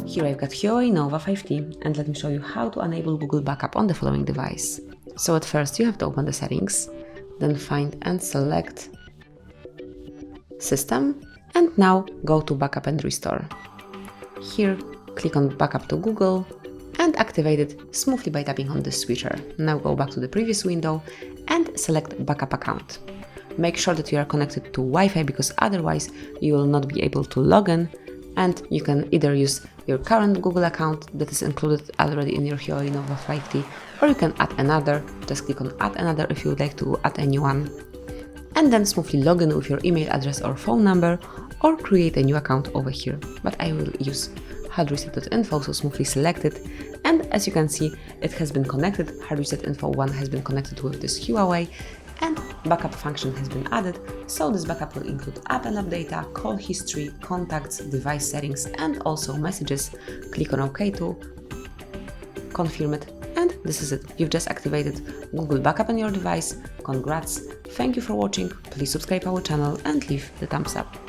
Here I've got Huawei Nova 5T, and let me show you how to enable Google Backup on the following device. So at first you have to open the settings, then find and select System, and now go to Backup and Restore. Here click on Backup to Google and activate it smoothly by tapping on this switcher. Now go back to the previous window and select Backup Account. Make sure that you are connected to Wi-Fi, because otherwise you will not be able to log in, and you can either use your current Google account that is included already in your Huawei Nova 5T, or you can add another. Just click on Add Another if you would like to add a new one, and then smoothly log in with your email address or phone number, or create a new account over here. But I will use HardReset.Info, so smoothly select it, and as you can see, it has been connected. HardReset.Info 1 has been connected with this Huawei, and backup function has been added, so this backup will include app and app data, call history, contacts, device settings, and also messages. Click on OK to confirm it, and this is it. You've just activated Google Backup on your device. Congrats! Thank you for watching. Please subscribe our channel and leave the thumbs up.